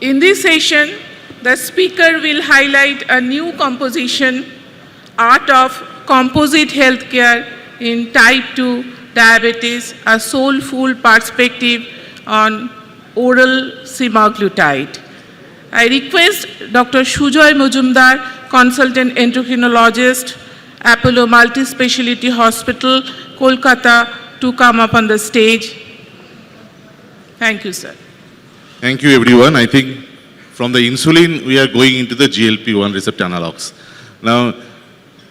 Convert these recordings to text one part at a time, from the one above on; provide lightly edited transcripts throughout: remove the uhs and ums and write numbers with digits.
In this session, the speaker will highlight a new composition, Art of Composite Healthcare in Type 2 Diabetes, a soulful perspective on oral semaglutide. I request Dr. Sujoy Majumdar, Consultant Endocrinologist, Apollo Multispeciality Hospital, Kolkata, to come up on the stage. Thank you, sir. Thank you, everyone. I think from the insulin, we are going into the GLP-1 receptor analogs. Now,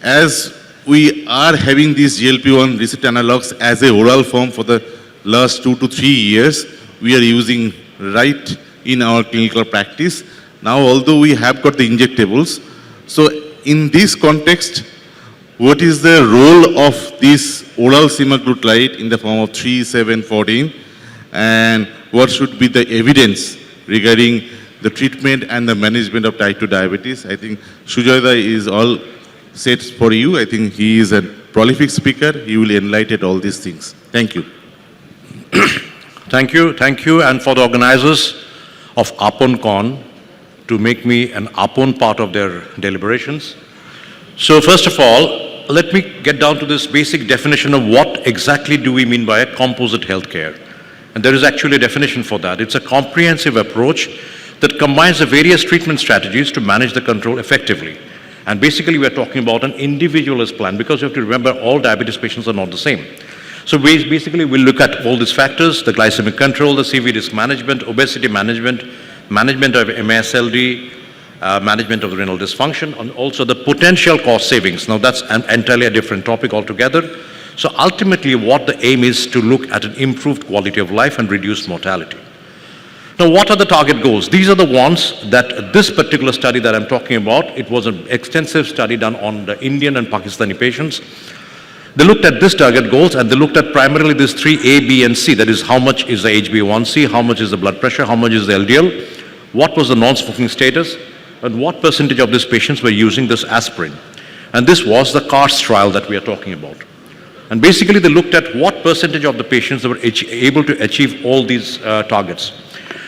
as we are having these GLP-1 receptor analogs as a oral form for the last 2 to 3 years, we are using right in our clinical practice. Now, although we have got the injectables, so in this context, what is the role of this oral semaglutide in the form of 3, 7, 14, and what should be the evidence regarding the treatment and the management of type 2 diabetes? I think Sujoy is all set for you. I think he is a prolific speaker. He will enlighten all these things. Thank you. Thank you, and for the organizers of APONCon to make me an APON part of their deliberations. So first of all, let me get down to this basic definition of what exactly do we mean by a composite healthcare. And there is actually a definition for that. It's a comprehensive approach that combines the various treatment strategies to manage the control effectively. And basically we're talking about an individualist plan, because you have to remember all diabetes patients are not the same. So basically we'll look at all these factors: the glycemic control, the CV risk management, obesity management, management of MASLD, management of renal dysfunction, and also the potential cost savings. Now that's entirely a different topic altogether. So ultimately what the aim is to look at an improved quality of life and reduced mortality. Now what are the target goals? These are the ones that this particular study that I'm talking about, it was an extensive study done on the Indian and Pakistani patients. They looked at this target goals, and they looked at primarily these 3 A, B, and C. That is, how much is the HbA1c, how much is the blood pressure, how much is the LDL, what was the non-smoking status, and what percentage of these patients were using this aspirin. And this was the CARS trial that we are talking about. And basically they looked at what percentage of the patients that were able to achieve all these targets.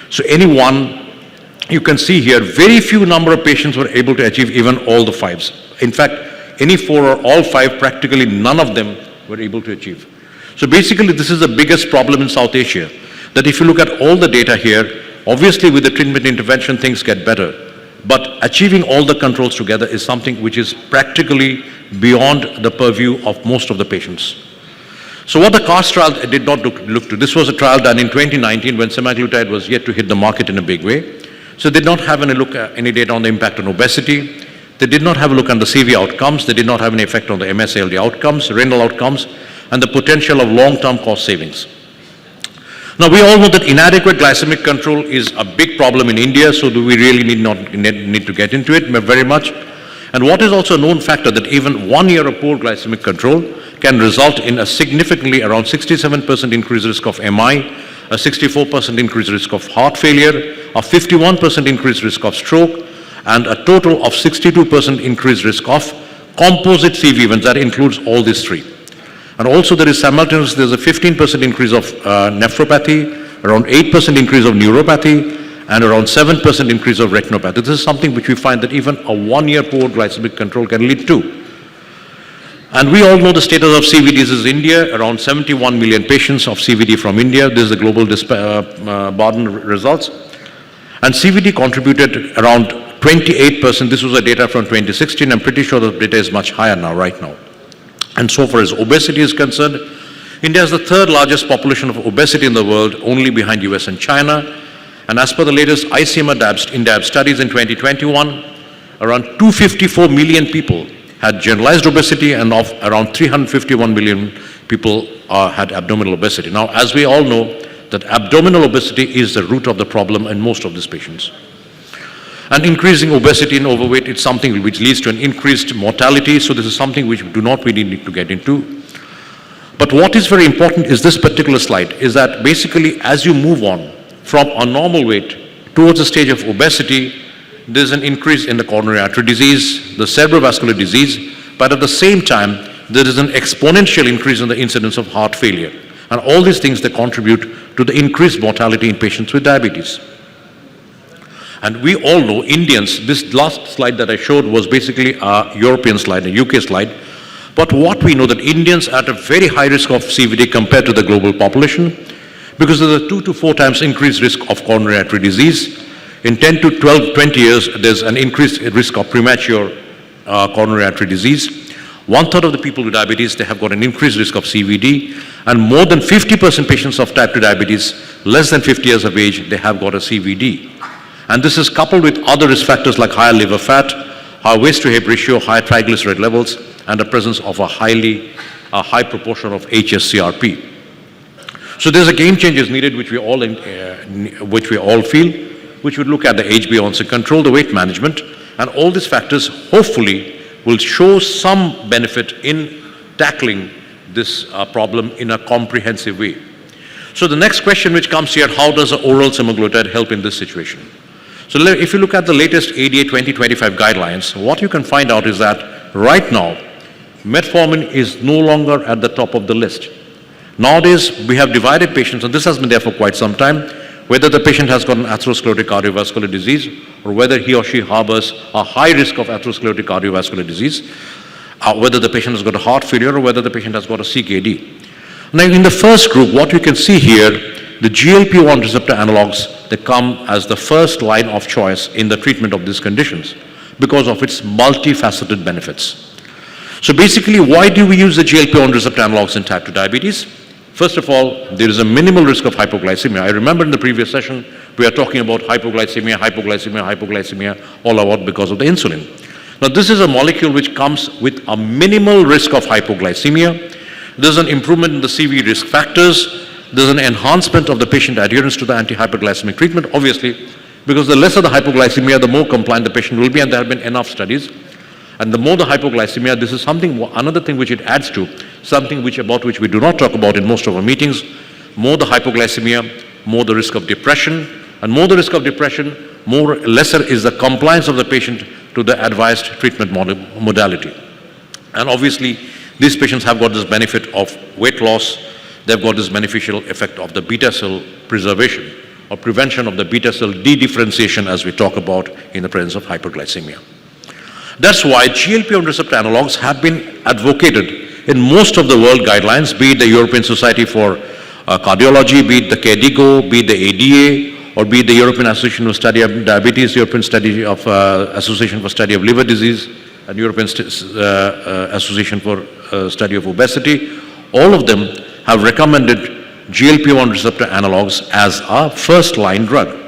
So you can see here, very few number of patients were able to achieve even all the 5s. In fact, any 4 or all 5, practically none of them were able to achieve. So basically this is the biggest problem in South Asia, that if you look at all the data here, obviously with the treatment intervention things get better, but achieving all the controls together is something which is practically beyond the purview of most of the patients. So what the CARS trial did not look to, this was a trial done in 2019 when semaglutide was yet to hit the market in a big way. So they did not have any data on the impact on obesity. They did not have a look on the CV outcomes. They did not have any effect on the MASLD outcomes, renal outcomes, and the potential of long-term cost savings. Now we all know that inadequate glycemic control is a big problem in India, so do we really need to get into it very much? And what is also a known factor, that even 1 year of poor glycemic control can result in a significantly around 67% increased risk of MI, a 64% increased risk of heart failure, a 51% increased risk of stroke, and a total of 62% increased risk of composite CV events. That includes all these 3. And also there's a 15% increase of nephropathy, around 8% increase of neuropathy, and around 7% increase of retinopathy. This is something which we find that even a 1 year poor glycemic control can lead to. And we all know the status of CVDs is India, around 71 million patients of CVD from India. This is the global burden results. And CVD contributed around 28%. This was the data from 2016. I'm pretty sure the data is much higher now, right now. And so far as obesity is concerned, India has the 3rd largest population of obesity in the world, only behind US and China. And as per the latest ICMR INDAB studies in 2021, around 254 million people had generalized obesity, and of around 351 million people had abdominal obesity. Now, as we all know, that abdominal obesity is the root of the problem in most of these patients. And increasing obesity and overweight is something which leads to an increased mortality, so this is something which we do not really need to get into. But what is very important is this particular slide, is that basically as you move on from a normal weight towards a stage of obesity, there's an increase in the coronary artery disease, the cerebrovascular disease, but at the same time, there is an exponential increase in the incidence of heart failure. And all these things, they contribute to the increased mortality in patients with diabetes. And we all know Indians, this last slide that I showed was basically a European slide, a UK slide. But what we know that Indians are at a very high risk of CVD compared to the global population because there's a 2 to 4 times increased risk of coronary artery disease. In 10 to 12, 20 years, there's an increased risk of premature coronary artery disease. 1/3 of the people with diabetes, they have got an increased risk of CVD, and more than 50% patients of type 2 diabetes, less than 50 years of age, they have got a CVD. And this is coupled with other risk factors like higher liver fat, high waist to hip ratio, high triglyceride levels, and the presence of a high proportion of hsCRP. So there's a game change is needed, which we all feel, which would look at the HbA1c control, the weight management, and all these factors hopefully will show some benefit in tackling this problem in a comprehensive way. So the next question which comes here, how does the oral semaglutide help in this situation? So if you look at the latest ADA 2025 guidelines, what you can find out is that right now, metformin is no longer at the top of the list. Nowadays, we have divided patients, and this has been there for quite some time, whether the patient has got an atherosclerotic cardiovascular disease or whether he or she harbors a high risk of atherosclerotic cardiovascular disease, whether the patient has got a heart failure or whether the patient has got a CKD. Now, in the first group, what you can see here, the GLP-1 receptor analogs, they come as the first line of choice in the treatment of these conditions because of its multifaceted benefits. So basically, why do we use the GLP-1 receptor analogs in type 2 diabetes? First of all, there is a minimal risk of hypoglycemia. I remember in the previous session, we are talking about hypoglycemia, all about because of the insulin. Now, this is a molecule which comes with a minimal risk of hypoglycemia. There's an improvement in the CV risk factors. There's an enhancement of the patient adherence to the anti-hyperglycemic treatment, obviously, because the lesser the hypoglycemia, the more compliant the patient will be, and there have been enough studies. And the more the hypoglycemia, this is another thing which it adds to, something about which we do not talk about in most of our meetings. More the hypoglycemia, more the risk of depression, and more the risk of depression, lesser is the compliance of the patient to the advised treatment modality. And obviously, these patients have got this benefit of weight loss. They've got this beneficial effect of the beta cell preservation or prevention of the beta cell dedifferentiation, as we talk about in the presence of hyperglycemia. That's why GLP-1 receptor analogs have been advocated in most of the world guidelines, be it the European Society for Cardiology, be it the KDIGO, be it the ADA, or be it the European Association for Study of Diabetes, European Association for Study of Liver Disease, and European Association for Study of Obesity. All of them have recommended GLP-1 receptor analogs as a first-line drug.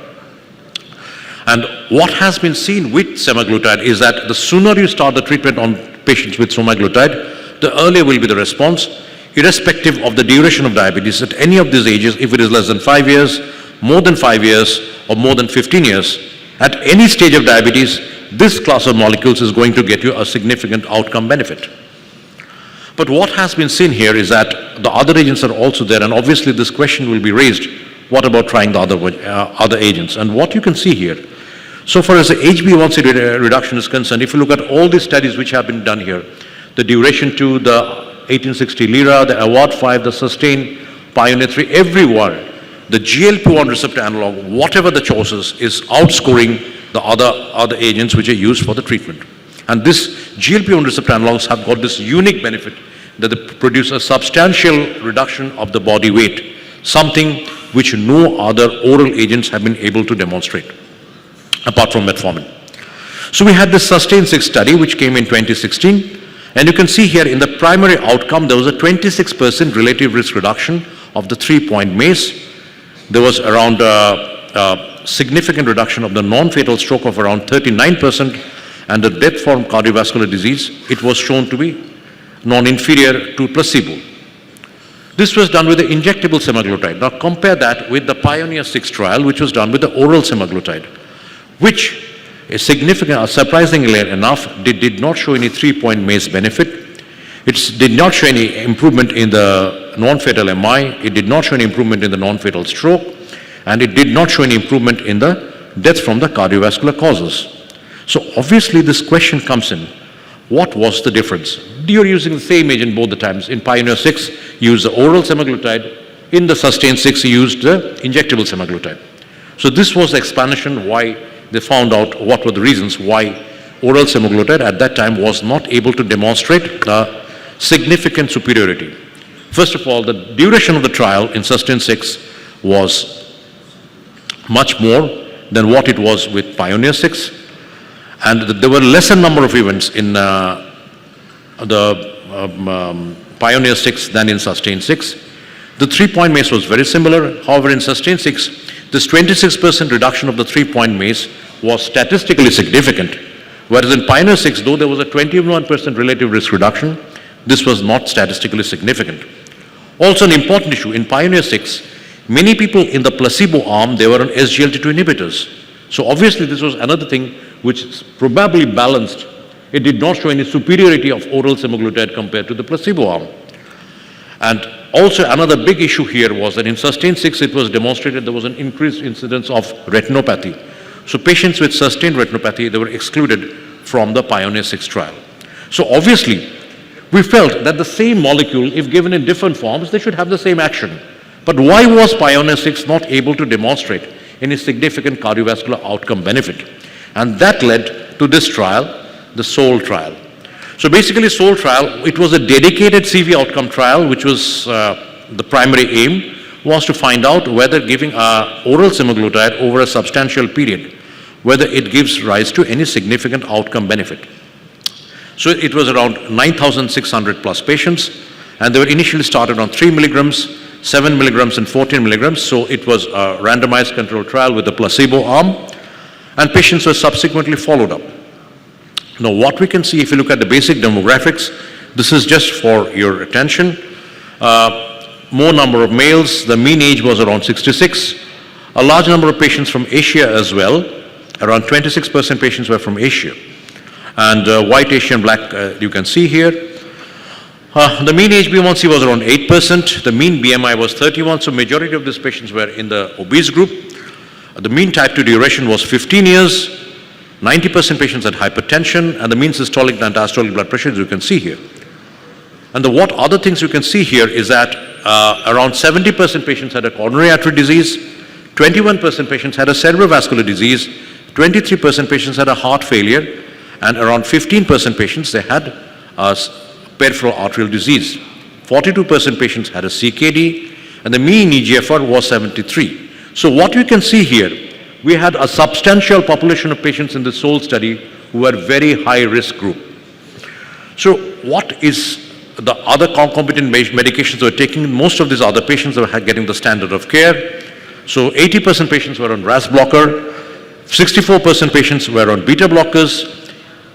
And what has been seen with semaglutide is that the sooner you start the treatment on patients with semaglutide, the earlier will be the response, irrespective of the duration of diabetes at any of these ages, if it is less than 5 years, more than 5 years, or more than 15 years. At any stage of diabetes, this class of molecules is going to get you a significant outcome benefit. But what has been seen here is that the other agents are also there, and obviously this question will be raised, what about trying the other agents? And what you can see here, so far as the HbA1c reduction is concerned, if you look at all the studies which have been done here, the Duration 2, the 1860 LIRA, the AWARD 5, the SUSTAIN, PIONEER 3, everyone, the GLP-1 receptor analog, whatever the choices, is outscoring the other agents which are used for the treatment. And this GLP-1 receptor analogs have got this unique benefit that they produce a substantial reduction of the body weight, something which no other oral agents have been able to demonstrate, apart from metformin. So we had this SUSTAIN 6 study which came in 2016, and you can see here in the primary outcome there was a 26% relative risk reduction of the 3-point MACE. There was around significant reduction of the non-fatal stroke of around 39%, and the death from cardiovascular disease, it was shown to be non-inferior to placebo. This was done with the injectable semaglutide. Now compare that with the PIONEER 6 trial, which was done with the oral semaglutide, which is significant, surprisingly enough, did not show any 3-point MACE benefit. It did not show any improvement in the non-fatal MI, it did not show any improvement in the non-fatal stroke, and it did not show any improvement in the death from the cardiovascular causes. So obviously this question comes in, what was the difference? You're using the same agent both the times. In PIONEER 6, you used the oral semaglutide. In the SUSTAIN 6, you used the injectable semaglutide. So this was the explanation why they found out what were the reasons why oral semaglutide at that time was not able to demonstrate significant superiority. First of all, the duration of the trial in SUSTAIN-6 was much more than what it was with Pioneer-6, and there were lesser number of events in Pioneer-6 than in SUSTAIN-6. The 3-point MACE was very similar. However, in SUSTAIN-6, this 26% reduction of the 3-point MACE was statistically significant, whereas in Pioneer-6, though there was a 21% relative risk reduction, this was not statistically significant. Also an important issue, in Pioneer-6, many people in the placebo arm, they were on SGLT2 inhibitors. So obviously this was another thing which probably balanced. It did not show any superiority of oral semaglutide compared to the placebo arm. And also another big issue here was that in SUSTAIN-6 it was demonstrated there was an increased incidence of retinopathy. So patients with sustained retinopathy, they were excluded from the Pioneer-6 trial. So obviously, we felt that the same molecule, if given in different forms, they should have the same action. But why was Pioneer-6 not able to demonstrate any significant cardiovascular outcome benefit? And that led to this trial, the SOUL trial. So basically, SOUL trial, it was a dedicated CV outcome trial, which was the primary aim was to find out whether giving oral semaglutide over a substantial period, whether it gives rise to any significant outcome benefit. So it was around 9,600 plus patients, and they were initially started on 3 milligrams, 7 milligrams, and 14 milligrams. So it was a randomized controlled trial with a placebo arm, and patients were subsequently followed up. Now, what we can see if you look at the basic demographics, this is just for your attention. More number of males, the mean age was around 66. A large number of patients from Asia as well. Around 26% patients were from Asia. And white, Asian, black, you can see here. The mean HbA1c was around 8%. The mean BMI was 31, so majority of these patients were in the obese group. The mean type 2 duration was 15 years. 90% patients had hypertension, and the mean systolic and diastolic blood pressure, as you can see here. And what other things you can see here is that around 70% patients had a coronary artery disease, 21% patients had a cerebrovascular disease, 23% patients had a heart failure, and around 15% patients, they had a peripheral arterial disease. 42% patients had a CKD, and the mean EGFR was 73. So what you can see here, we had a substantial population of patients in the SOUL study who were very high risk group. So what is the other concomitant medications they were taking? Most of these other patients were getting the standard of care. So 80% patients were on RAS blocker, 64% patients were on beta blockers,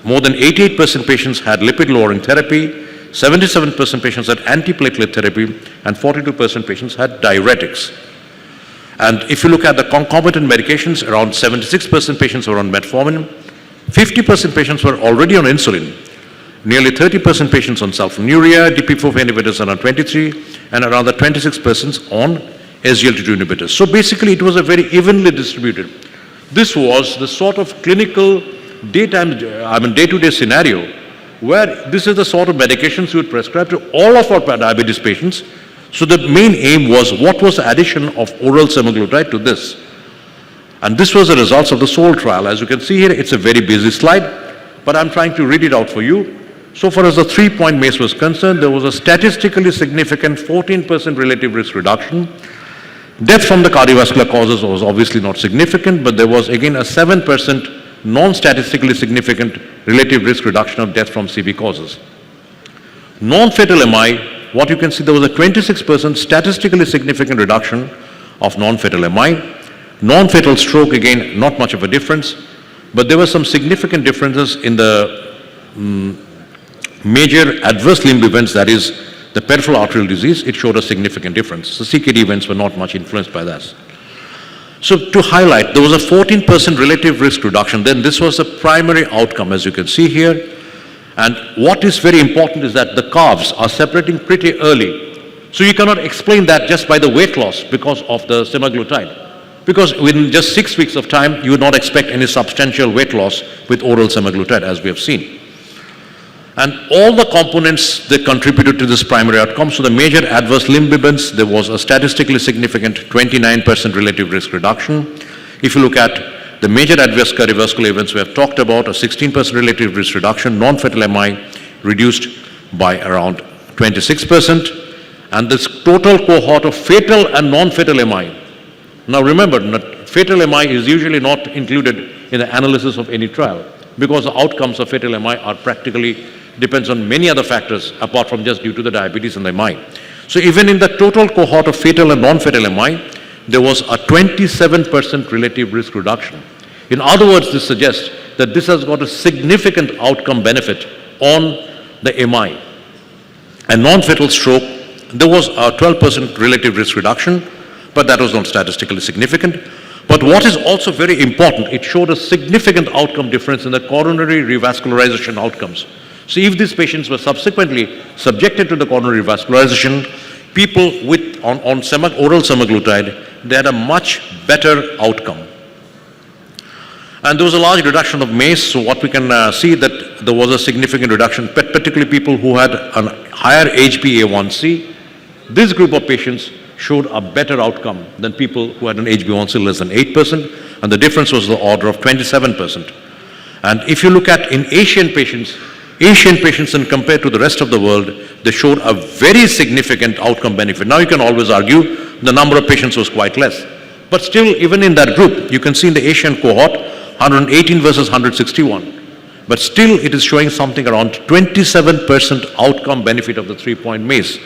more than 88% patients had lipid lowering therapy, 77% patients had antiplatelet therapy, and 42% patients had diuretics. And if you look at the concomitant medications, around 76% patients were on metformin, 50% patients were already on insulin, nearly 30% patients on sulfonylurea, DPP-4 inhibitors around 23, and around the 26% on SGLT2 inhibitors. So basically it was a very evenly distributed. This was the sort of clinical day-to-day scenario where this is the sort of medications you would prescribe to all of our diabetes patients. So the main aim was what was the addition of oral semaglutide to this. And this was the results of the SOUL trial. As you can see here, it's a very busy slide, but I'm trying to read it out for you. So far as the 3-point MACE was concerned, there was a statistically significant 14% relative risk reduction. Death from the cardiovascular causes was obviously not significant, but there was again a 7% non-statistically significant relative risk reduction of death from CV causes. Non-fatal MI, what you can see, there was a 26% statistically significant reduction of non-fatal MI. Non-fatal stroke, again, not much of a difference, but there were some significant differences in the major adverse limb events, that is the peripheral arterial disease. It showed a significant difference. The CKD events were not much influenced by that. So to highlight, there was a 14% relative risk reduction. Then this was the primary outcome, as you can see here. And what is very important is that the curves are separating pretty early. So you cannot explain that just by the weight loss because of the semaglutide. Because within just 6 weeks of time, you would not expect any substantial weight loss with oral semaglutide, as we have seen. And all the components that contributed to this primary outcome, so the major adverse limb events, there was a statistically significant 29% relative risk reduction. If you look at the major adverse cardiovascular events we have talked about, a 16% relative risk reduction, non-fatal MI reduced by around 26%, and this total cohort of fatal and non-fatal MI. Now remember, fatal MI is usually not included in the analysis of any trial because the outcomes of fatal MI are practically depends on many other factors apart from just due to the diabetes and the MI. So even in the total cohort of fatal and non-fatal MI, there was a 27% relative risk reduction. In other words, this suggests that this has got a significant outcome benefit on the MI. And non-fatal stroke, there was a 12% relative risk reduction, but that was not statistically significant. But what is also very important, it showed a significant outcome difference in the coronary revascularization outcomes. So if these patients were subsequently subjected to the coronary revascularization, people with oral semaglutide, they had a much better outcome. And there was a large reduction of MACE, so what we can see that there was a significant reduction, particularly people who had a higher HbA1c. This group of patients showed a better outcome than people who had an HbA1c less than 8%, and the difference was the order of 27%. And if you look at in Asian patients and compared to the rest of the world, they showed a very significant outcome benefit. Now you can always argue the number of patients was quite less. But still, even in that group, you can see in the Asian cohort, 118 versus 161. But still, it is showing something around 27% outcome benefit of the 3-point MACE.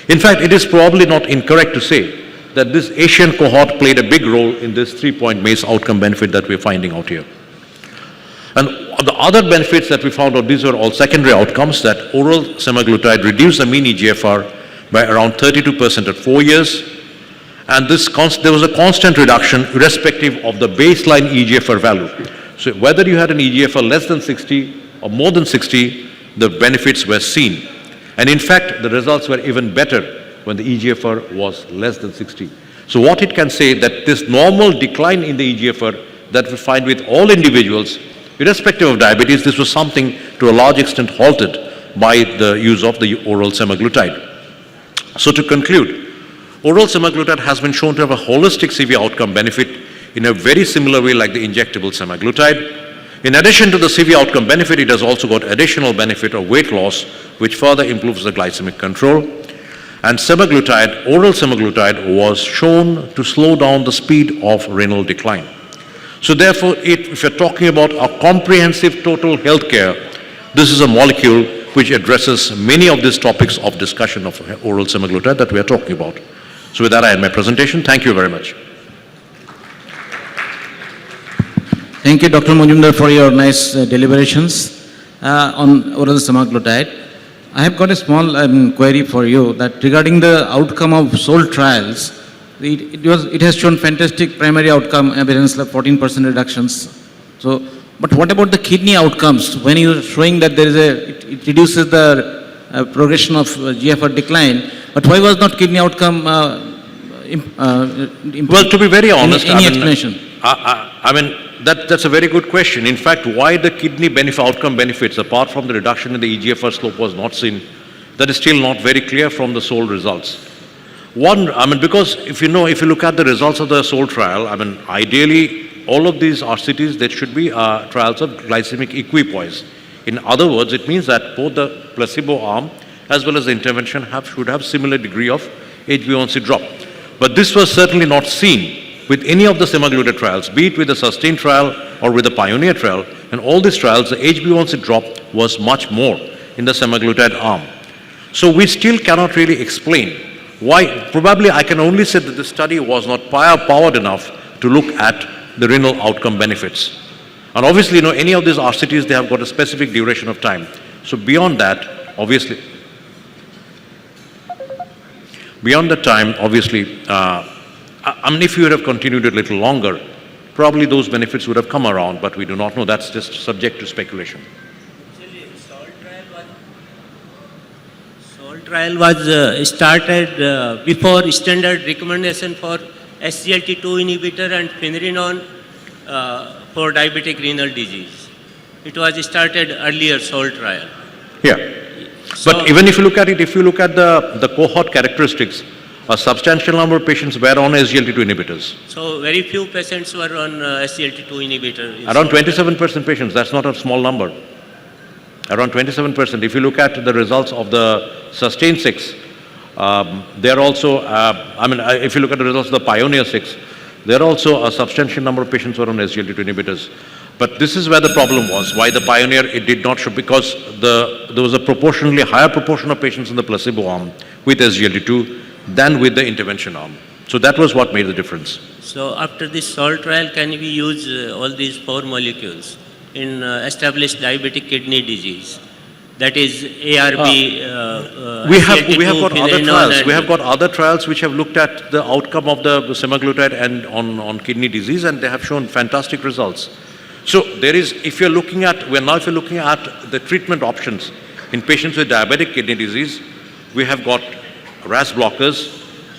In fact, it is probably not incorrect to say that this Asian cohort played a big role in this 3-point MACE outcome benefit that we're finding out here. And the other benefits that we found out, these are all secondary outcomes, that oral semaglutide reduced the mean EGFR by around 32% at 4 years. And there was a constant reduction irrespective of the baseline EGFR value. So whether you had an EGFR less than 60 or more than 60, the benefits were seen. And in fact, the results were even better when the EGFR was less than 60. So what it can say that this normal decline in the EGFR that we find with all individuals, irrespective of diabetes, this was something to a large extent halted by the use of the oral semaglutide. So to conclude, oral semaglutide has been shown to have a holistic CV outcome benefit in a very similar way like the injectable semaglutide. In addition to the CV outcome benefit, it has also got additional benefit of weight loss, which further improves the glycemic control. And semaglutide, oral semaglutide, was shown to slow down the speed of renal decline. So therefore, if you're talking about a comprehensive total healthcare, this is a molecule which addresses many of these topics of discussion of oral semaglutide that we are talking about. So with that, I end my presentation. Thank you very much. Thank you, Dr. Majumdar, for your nice deliberations on oral semaglutide. I have got a small query for you that regarding the outcome of SOUL trials, it has shown fantastic primary outcome evidence, like 14% reductions. So, but what about the kidney outcomes? When you are showing that there is it reduces the progression of GFR decline, but why was not kidney outcome Well, to be very honest, any explanation? I mean, that's a very good question. In fact, why the kidney outcome benefits, apart from the reduction in the EGFR slope, was not seen, that is still not very clear from the SOUL results. One, I mean, because if you look at the results of the SOUL trial, I mean, ideally, all of these RCTs, there should be trials of glycemic equipoise. In other words, it means that both the placebo arm as well as the intervention should have similar degree of HbA1c drop. But this was certainly not seen with any of the semaglutide trials, be it with the SUSTAIN trial or with the PIONEER trial. In all these trials, the HbA1c drop was much more in the semaglutide arm. So we still cannot really explain why. Probably I can only say that the study was not powered enough to look at the renal outcome benefits. And obviously, any of these RCTs, they have got a specific duration of time. So beyond that, obviously, I mean, if you would have continued a little longer, probably those benefits would have come around, but we do not know. That's just subject to speculation. Actually, SOUL trial was started before standard recommendation for SGLT2 inhibitor and finerenone for diabetic renal disease. It was started earlier, SOUL trial. Yeah. But even if you look at it, if you look at the cohort characteristics, a substantial number of patients were on SGLT2 inhibitors. So very few patients were on SGLT2 inhibitor. in Around SALT trial. 27% patients, that's not a small number. Around 27%. If you look at the results of the SUSTAIN 6, they're also, if you look at the results of the PIONEER 6, there are also a substantial number of patients who are on SGLT2 inhibitors. But this is where the problem was, why the PIONEER, it did not show, because there was a proportionally higher proportion of patients in the placebo arm with SGLT2 than with the intervention arm. So that was what made the difference. So after this SALT trial, can we use all these 4 molecules in established diabetic kidney disease? That is ARB, We have got other finerenone trials. and- We have got other trials which have looked at the outcome of the semaglutide and on kidney disease, and they have shown fantastic results. So there is, if you're looking at the treatment options in patients with diabetic kidney disease, we have got RAS blockers,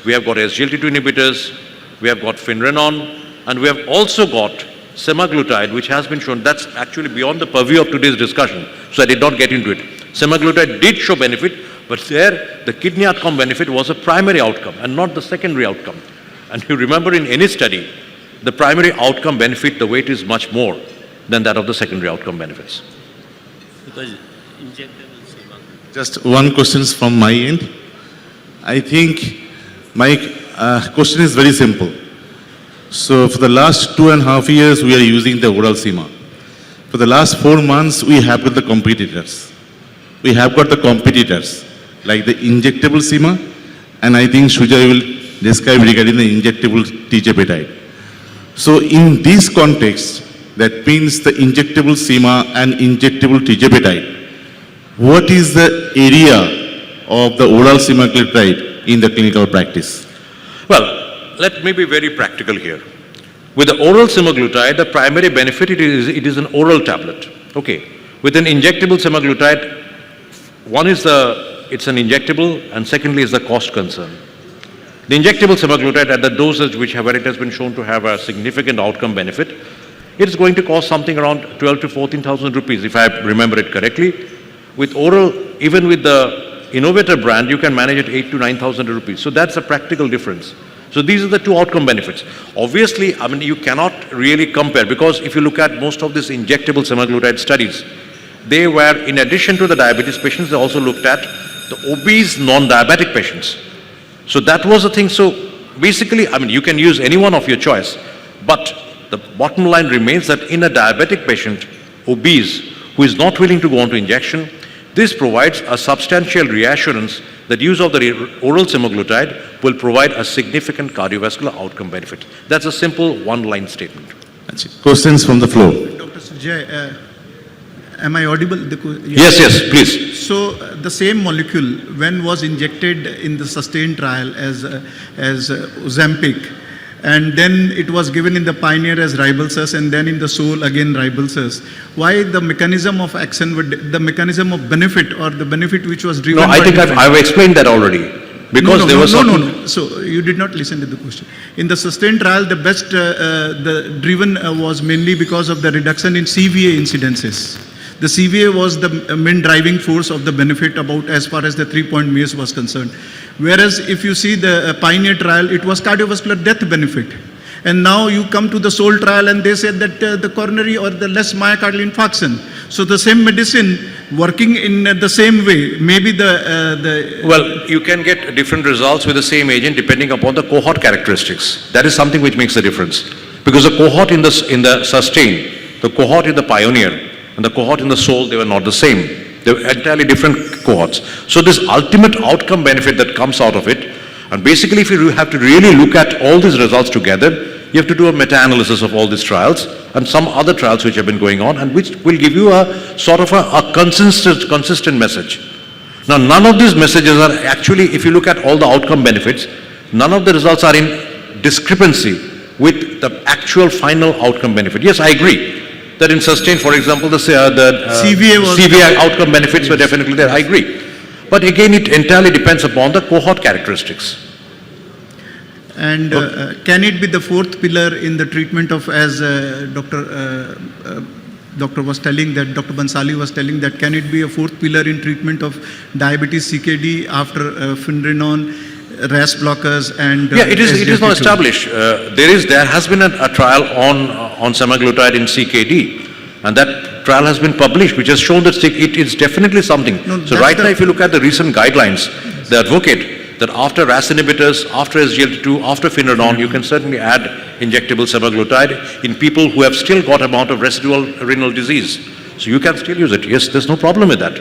we have got SGLT2 inhibitors, we have got finerenone, and we have also got semaglutide, which has been shown. That's actually beyond the purview of today's discussion, so I did not get into it. Semaglutide did show benefit, but there the kidney outcome benefit was a primary outcome and not the secondary outcome. And you remember in any study, the primary outcome benefit, the weight is much more than that of the secondary outcome benefits. Because injectable semaglutide. Just one question from my end. I think my question is very simple. So for the last 2.5 years, we are using the oral SEMA. For the last 4 months, we have got the competitors. We have got the competitors like the injectable SEMA, and I think Shuja will describe regarding the injectable tirzepatide. So in this context, that means the injectable SEMA and injectable tirzepatide, what is the area of the oral semaglutide in the clinical practice? Well, let me be very practical here. With the oral semaglutide, the primary benefit, it is an oral tablet. Okay. With an injectable semaglutide, one is it's an injectable, and secondly is the cost concern. The injectable semaglutide at the dosage where it has been shown to have a significant outcome benefit, it is going to cost something around 12 to 14,000 rupees, if I remember it correctly. With oral, even with the innovator brand, you can manage it 8 to 9,000 rupees. So that's a practical difference. So these are the two outcome benefits. Obviously, you cannot really compare, because if you look at most of these injectable semaglutide studies, they were, in addition to the diabetes patients, they also looked at the obese non-diabetic patients. So that was the thing. So basically, you can use any one of your choice, but the bottom line remains that in a diabetic patient, obese, who is not willing to go on to injection, this provides a substantial reassurance that use of the oral semaglutide will provide a significant cardiovascular outcome benefit. That's a simple one-line statement. Questions from the floor. Dr. Sujay, am I audible? Yes, please. So the same molecule, when was injected in the SUSTAIN trial as Ozempic, and then it was given in the PIONEER as Ribelsus, and then in the SOUL again Ribelsus. Why the mechanism of action, the mechanism of benefit, or the benefit which was driven? No, I think I've explained that already. Because there was no. So you did not listen to the question. In the SUSTAIN trial, the best the driven was mainly because of the reduction in CVA incidences. The CVA was the main driving force of the benefit about as far as the 3-point MACE was concerned. Whereas if you see the PIONEER trial, it was cardiovascular death benefit. And now you come to the SOUL trial and they said that the coronary or the less myocardial infarction. So the same medicine working in the same way, maybe Well, you can get different results with the same agent depending upon the cohort characteristics. That is something which makes a difference. Because the cohort in the SUSTAIN, the cohort in the PIONEER, and the cohort in the SOUL, they were not the same. They were entirely different cohorts. So this ultimate outcome benefit that comes out of it, and basically if you have to really look at all these results together, you have to do a meta-analysis of all these trials and some other trials which have been going on, and which will give you a sort of a consistent message. Now, none of these messages are actually, if you look at all the outcome benefits, none of the results are in discrepancy with the actual final outcome benefit. Yes, I agree that in SUSTAIN, for example, the CVA outcome benefits were definitely there. I agree. But again, it entirely depends upon the cohort characteristics. And can it be the fourth pillar in the treatment of, as Doctor was telling that, Dr. Bansali was telling that, can it be a fourth pillar in treatment of diabetes CKD after finerenone? RAS blockers and Yeah, it is now SGLT2. established. There has been a trial on semaglutide in CKD, and that trial has been published, which has shown that it is definitely something. No, So that's right the- now, if you look at the recent guidelines, they advocate that after RAS inhibitors, after SGLT2, after Finerenone, you can certainly add injectable semaglutide in people who have still got amount of residual renal disease. So you can still use it. Yes, there's no problem with that.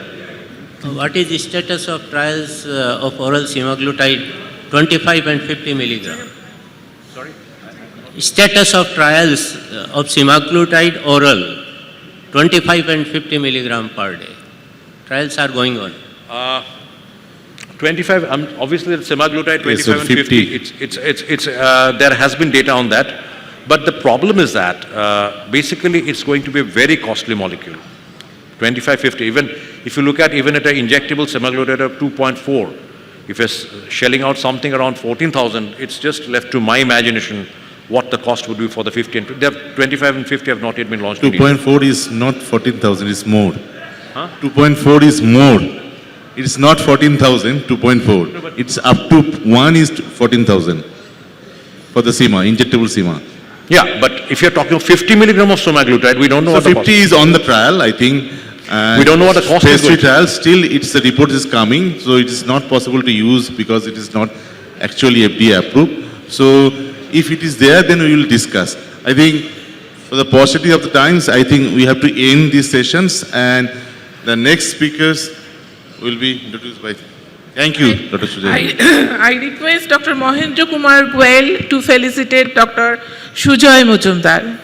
What is the status of trials of oral semaglutide 25 and 50 milligram? Sorry? Status of trials of semaglutide oral 25 and 50 milligram per day. Trials are going on. 25, obviously the semaglutide 25 Yes, so and 50, 50. there has been data on that. But the problem is that basically it's going to be a very costly molecule. 25, 50, even if you look at even at an injectable semaglutide of 2.4, if you're shelling out something around 14,000, it's just left to my imagination what the cost would be for the 50 and 25 and 50 have not yet been launched. in India. 2.4 is not 14,000, it's more. Huh? 2.4 is more. It's not 14,000, 2.4. It's up to 1 is 14,000 for the SEMA, injectable SEMA. Yeah, but if you're talking of 50 milligram of semaglutide, we don't know So what the 50 is on the trial, I think. We don't know what the cost is Phase 3 going to be. trial, still the report is coming, so it is not possible to use because it is not actually FDA approved. So if it is there, then we will discuss. I think for the paucity of the times, I think we have to end these sessions, and the next speakers will be introduced by. Thank you, Dr. Sujay. I request Dr. Mohendra Kumar Goel to felicitate Dr. Sujoy Mujumdar.